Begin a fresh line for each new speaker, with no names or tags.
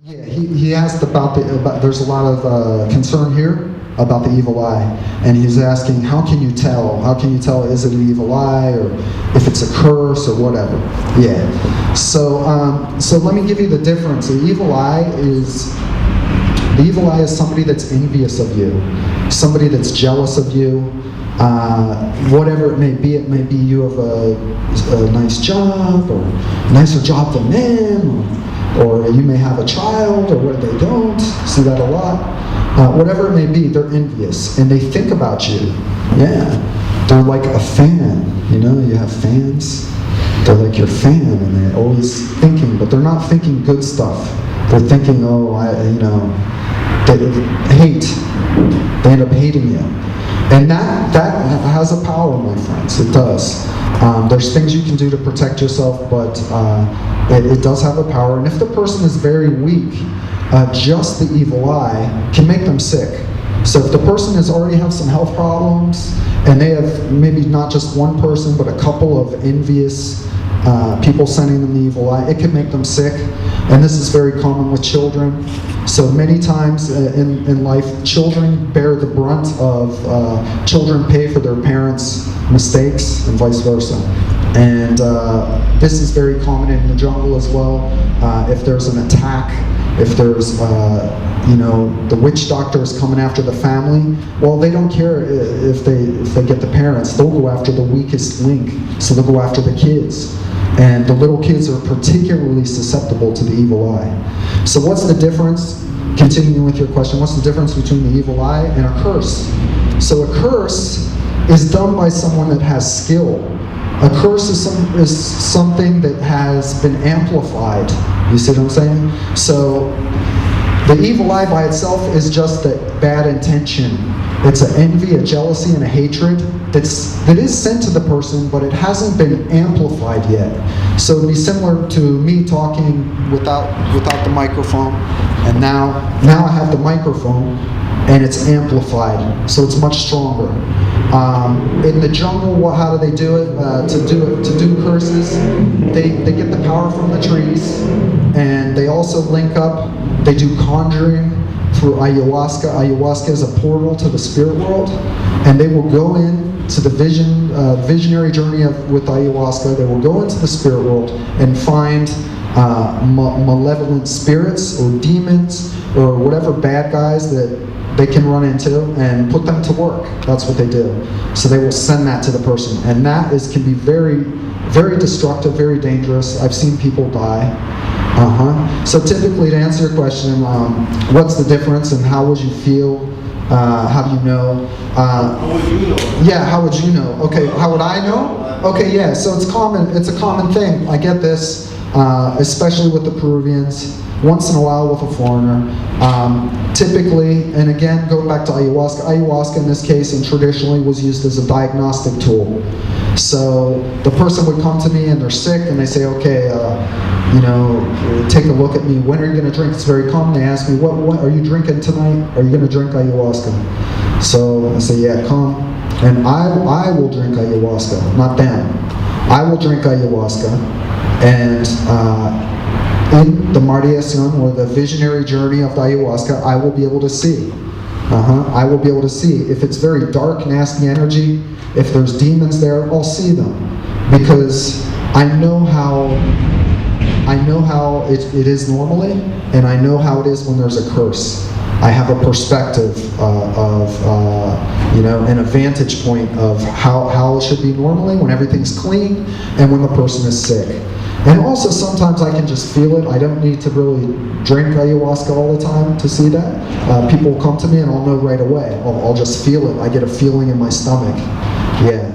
Yeah, he asked about there's a lot of concern here about the evil eye, and he's asking, how can you tell? How can you tell, is it an evil eye, or if it's a curse, or whatever? Yeah. So let me give you the difference. The evil eye is somebody that's envious of you, somebody that's jealous of you, whatever it may be. It may be you have a nice job, or a nicer job than them, or you may have a child, or what they don't. See that a lot. Whatever it may be, they're envious, and they think about you. Yeah, they're like a fan. You know, you have fans. They're like your fan, and they're always thinking, but they're not thinking good stuff. They're thinking, they hate. They end up hating you. And that has a power, my friends. It does. There's things you can do to protect yourself, but it does have a power. And if the person is very weak, just the evil eye can make them sick. So if the person has already have some health problems, and they have maybe not just one person, but a couple of envious people sending them the evil eye, it can make them sick. And this is very common with children. So many times in life, children bear the brunt of, children pay for their parents' mistakes and vice versa. And this is very common in the jungle as well. If there's an attack, if there's, the witch doctor is coming after the family, well, they don't care if they get the parents. They'll go after the weakest link, so they'll go after the kids. And the little kids are particularly susceptible to the evil eye. So what's the difference? Continuing with your question, what's the difference between the evil eye and a curse? So a curse is done by someone that has skill. A curse is something that has been amplified. You see what I'm saying? So the evil eye by itself is just the bad intention. It's an envy, a jealousy, and a hatred that is sent to the person, but it hasn't been amplified yet. So it'd be similar to me talking without the microphone, and now I have the microphone, and it's amplified, so it's much stronger. In the jungle, how do they do it? To do curses, they get the power from the trees, and they also link up. They do conjuring through ayahuasca. Ayahuasca is a portal to the spirit world, and they will go in to the visionary journey with ayahuasca. They will go into the spirit world and find malevolent spirits or demons or whatever bad guys that they can run into and put them to work. That's what they do. So they will send that to the person, and that can be very, very destructive, very dangerous. I've seen people die. So typically, to answer your question, what's the difference and how would you feel? How do you know?
How would you know?
Yeah, how would you know? Okay, how would I know? Okay, yeah, so it's common. It's a common thing. I get this, especially with the Peruvians, once in a while with a foreigner. Typically, and again, going back to ayahuasca, ayahuasca in this case and traditionally was used as a diagnostic tool. So the person would come to me and they're sick and they say, okay, take a look at me. When are you going to drink? It's very common. They ask me, what are you drinking tonight? Are you going to drink ayahuasca? So I say, yeah, come. And I will drink ayahuasca, not them. I will drink ayahuasca. And in the Mardiacion, or the visionary journey of the ayahuasca, I will be able to see. I will be able to see. If it's very dark, nasty energy, if there's demons there, I'll see them. Because I know how it is normally, and I know how it is when there's a curse. I have a perspective and a vantage point of how it should be normally when everything's clean and when the person is sick. And also sometimes I can just feel it. I don't need to really drink ayahuasca all the time to see that. People come to me and I'll know right away. I'll just feel it. I get a feeling in my stomach. Yeah.